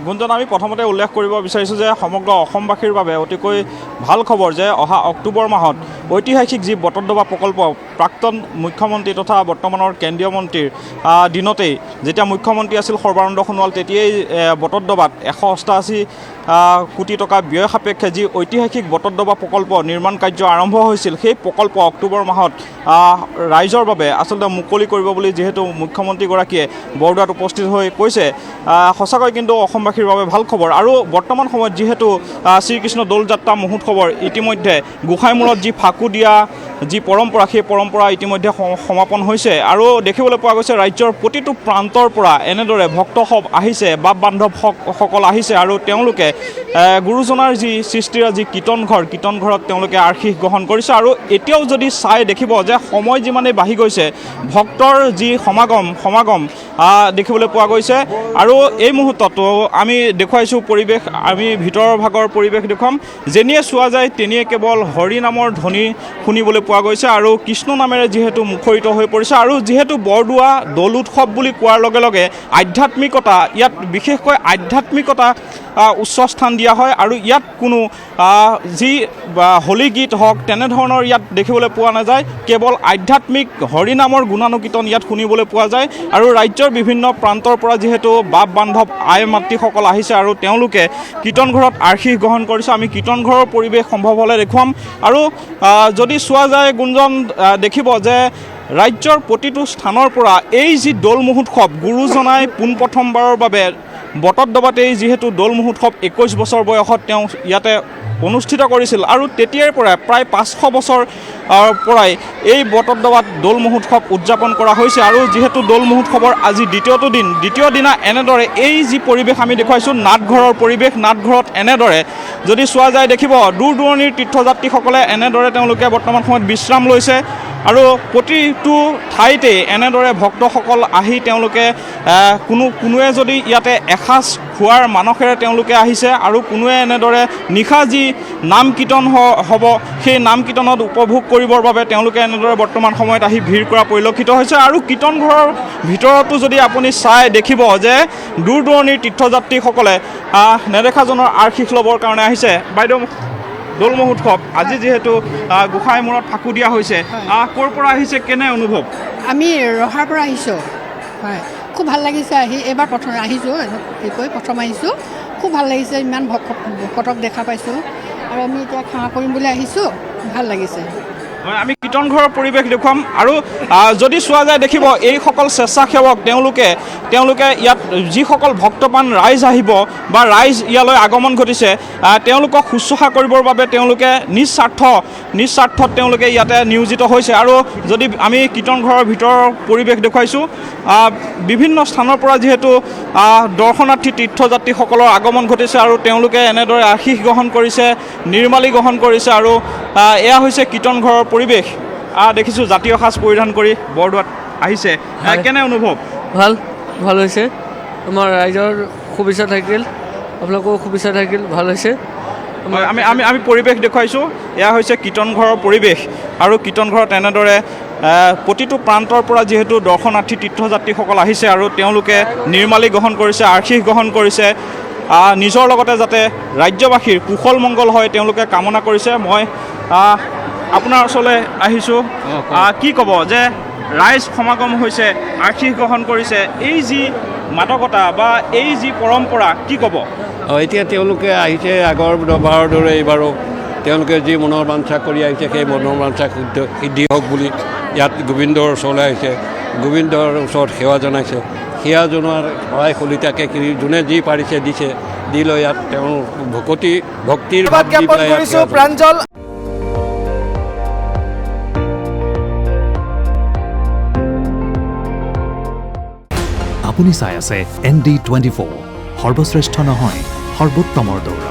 গুঞ্জন, আমি প্ৰথমতে উল্লেখ কৰিব বিচাৰিছোঁ যে সমগ্ৰ অসমবাসীৰ বাবে অতিকৈ ভাল খবৰ যে অহা অক্টোবৰ মাহত ঐতিহাসিক যি বটদ্ৰৱা প্ৰকল্প প্ৰাক্তন মুখ্যমন্ত্ৰী তথা বৰ্তমানৰ কেন্দ্ৰীয় মন্ত্ৰীৰ দিনতেই যেতিয়া মুখ্যমন্ত্ৰী আছিল সৰ্বানন্দ সোণোৱাল, তেতিয়াই বটদ্ৰৱাত 188 কোটি টকা ব্যয় সাপেক্ষে যি ঐতিহাসিক বটদ্ৰৱা প্ৰকল্প নিৰ্মাণ কাৰ্য আৰম্ভ হৈছিল, সেই প্ৰকল্প অক্টোবৰ মাহত ৰাইজৰ বাবে আচলতে মুকলি কৰিব বুলি যিহেতু মুখ্যমন্ত্ৰীগৰাকীয়ে বৰদোৱাত উপস্থিত হৈ কৈছে, সঁচাকৈ কিন্তু অসমবাসীৰ বাবে ভাল খবৰ। আৰু বৰ্তমান সময়ত যিহেতু শ্ৰীকৃষ্ণ দৌল যাত্ৰা মহোৎসৱৰ ইতিমধ্যে গোসাঁইমূৰত যি ফাকু দিয়া যি পৰম্পৰা, সেই পৰম্পৰা ইতিমধ্যে সমাপন হৈছে আৰু দেখিবলৈ পোৱা গৈছে ৰাজ্যৰ প্ৰতিটো প্ৰান্তৰ পৰা এনেদৰে ভক্তসৱ আহিছে, বাপ বান্ধৱসকল আহিছে আৰু তেওঁলোকে গুৰুজনাৰ যি সৃষ্টিৰ যি কীৰ্তনঘৰত তেওঁলোকে আশীষ গ্ৰহণ কৰিছে। আৰু এতিয়াও যদি চাই দেখিব যে সময় যিমানেই বাঢ়ি গৈছে, ভক্তৰ যি সমাগম দেখিবলৈ পোৱা গৈছে। আৰু এই মুহূৰ্তত আমি দেখুৱাইছোঁ পৰিৱেশ, আমি ভিতৰৰ ভাগৰ পৰিৱেশ দেখুৱাম। যেনিয়ে চোৱা যায় তেনিয়ে কেৱল হৰি নামৰ ধ্বনি শুনিবলৈ পোৱা গৈছে আৰু কৃষ্ণ নামেৰে যিহেতু মুখৰিত হৈ পৰিছে। আৰু যিহেতু বৰদোৱা দৌল উৎসৱ বুলি কোৱাৰ লগে লগে আধ্যাত্মিকতা, ইয়াত বিশেষকৈ আধ্যাত্মিকতা উচ্চ স্থান দিয়া হয় আৰু ইয়াত কোনো যি হোলী গীত হওক তেনেধৰণৰ ইয়াত দেখিবলৈ পোৱা নাযায়, কেৱল আধ্যাত্মিক হৰিনামৰ গুণানুকীৰ্তন ইয়াত শুনিবলৈ পোৱা যায়। আৰু ৰাজ্যৰ বিভিন্ন প্ৰান্তৰ পৰা যিহেতু বাপ বান্ধৱ আই মাতৃসকল আহিছে আৰু তেওঁলোকে কীৰ্তনঘৰত আশীষ গ্ৰহণ কৰিছে, আমি কীৰ্তনঘৰৰ পৰিৱেশ সম্ভৱ হ'লে দেখুৱাম। আৰু যদি চোৱা যায় গুঞ্জন, দেখিব যে ৰাজ্যৰ প্ৰতিটো স্থানৰ পৰা এই যি দৌল মহোৎসৱ গুৰুজনাই পোনপ্ৰথমবাৰৰ বাবে বটদ্ৰৱাতেই যিহেতু দৌল মহোৎসৱ 21 বছৰ বয়সত তেওঁ ইয়াতে অনুষ্ঠিত কৰিছিল আৰু তেতিয়াৰ পৰা প্ৰায় 500 বছৰ পৰাই এই বটদ্ৰৱাত দৌল মহোৎসৱ উদযাপন কৰা হৈছে। আৰু যিহেতু দৌল মহোৎসৱৰ আজি দ্বিতীয় দিনা এনেদৰে এই যি পৰিৱেশ আমি দেখুৱাইছোঁ, নাটঘৰৰ পৰিৱেশ, নাটঘৰত এনেদৰে যদি চোৱা যায় দেখিব দূৰ দূৰণিৰ তীৰ্থযাত্ৰীসকলে এনেদৰে তেওঁলোকে বৰ্তমান সময়ত বিশ্ৰাম লৈছে আৰু প্ৰতিটো ঠাইতে এনেদৰে ভক্তসকল আহি তেওঁলোকে কোনোৱে যদি ইয়াতে এসাঁজ খোৱাৰ মানসেৰে তেওঁলোকে আহিছে আৰু কোনোৱে এনেদৰে নিশা যি নাম কীৰ্তন হ'ব সেই নাম কীৰ্তনত উপভোগ কৰিবৰ বাবে তেওঁলোকে এনেদৰে বৰ্তমান সময়ত আহি ভিৰ কৰা পৰিলক্ষিত হৈছে। আৰু কীৰ্তনঘৰৰ ভিতৰতো যদি আপুনি চাই দেখিব যে দূৰ দূৰণিৰ তীৰ্থযাত্ৰীসকলে নেদেখাজনৰ আশীষ ল'বৰ কাৰণে আহিছে। বাইদেউ, দৌল মহোৎসৱ আজি যিহেতু গোসাঁইমূৰত ফাকু দিয়া হৈছে, ক'ৰ পৰা আহিছে, কেনে অনুভৱ? আমি ৰহাৰ পৰা আহিছোঁ। হয়, খুব ভাল লাগিছে আহি। এইবাৰ প্ৰথম আহিছোঁ, প্ৰথম আহিছোঁ, খুব ভাল লাগিছে, ইমান ভকতক দেখা পাইছোঁ আৰু আমি এতিয়া সেৱা কৰিম বুলি আহিছোঁ, ভাল লাগিছে। হয়, আমি কীৰ্তনঘৰৰ পৰিৱেশ দেখুৱাম। আৰু যদি চোৱা যায় দেখিব এইসকল স্বেচ্ছাসেৱক তেওঁলোকে ইয়াত যিসকল ভক্তপ্ৰাণ ৰাইজ আহিব বা ৰাইজ ইয়ালৈ আগমন ঘটিছে, তেওঁলোকক শুশ্ৰূষা কৰিবৰ বাবে তেওঁলোকে নিস্বাৰ্থত তেওঁলোকে ইয়াতে নিয়োজিত হৈছে। আৰু যদি আমি কীৰ্তনঘৰৰ ভিতৰৰ পৰিৱেশ দেখুৱাইছোঁ, বিভিন্ন স্থানৰ পৰা যিহেতু দৰ্শনাৰ্থী তীৰ্থযাত্ৰীসকলৰ আগমন ঘটিছে আৰু তেওঁলোকে এনেদৰে আশীষ গ্ৰহণ কৰিছে, নিৰ্মালি গ্ৰহণ কৰিছে। আৰু এয়া হৈছে কীৰ্তনঘৰৰ পৰিৱেশ। দেখিছোঁ জাতীয় সাজ পৰিধান কৰি বৰদোৱাত আহিছে, কেনে অনুভৱ? ভাল হৈছে। আমাৰ ৰাইজৰ শুভেচ্ছা থাকিল, আপোনালোকৰো শুভেচ্ছা থাকিল, ভাল হৈছে। আমি পৰিৱেশ দেখুৱাইছোঁ, এয়া হৈছে কীৰ্তনঘৰৰ পৰিৱেশ। আৰু কীৰ্তনঘৰত এনেদৰে প্ৰতিটো প্ৰান্তৰ পৰা যিহেতু দৰ্শনাৰ্থী তীৰ্থযাত্ৰীসকল আহিছে আৰু তেওঁলোকে নিৰ্মালি গ্ৰহণ কৰিছে, আশীষ গ্ৰহণ কৰিছে, নিজৰ লগতে যাতে ৰাজ্যবাসীৰ কুশল মংগল হয় তেওঁলোকে কামনা কৰিছে। মই আপোনাৰ ওচৰলৈ আহিছোঁ, কি ক'ব যে ৰাইজ সমাগম হৈছে, আশীষ গ্ৰহণ কৰিছে, এই যি মাদকতা বা এই যি পৰম্পৰা, কি ক'ব? এতিয়া তেওঁলোকে আহিছে আগৰ দৰবাৰৰ দৰে এইবাৰো তেওঁলোকে যি মনৰ বাঞ্ছা কৰি আহিছে সেই মনৰ বাঞ্ছা সিদ্ধি হওক বুলি ইয়াত গোবিন্দৰ ওচৰলৈ আহিছে, গোবিন্দৰ ওচৰত সেৱা জনাইছে। সেৱা জনোৱাৰ সহায় সলিতাকে যোনে যি পাৰিছে দিছে, দি লৈ ইয়াত তেওঁৰ ভক্তিৰ ভাৱ দি পেলাই আপুনি চাই আছে ND24, সৰ্বশ্ৰেষ্ঠ নহয়, সৰ্বোত্তমৰ দৌৰা।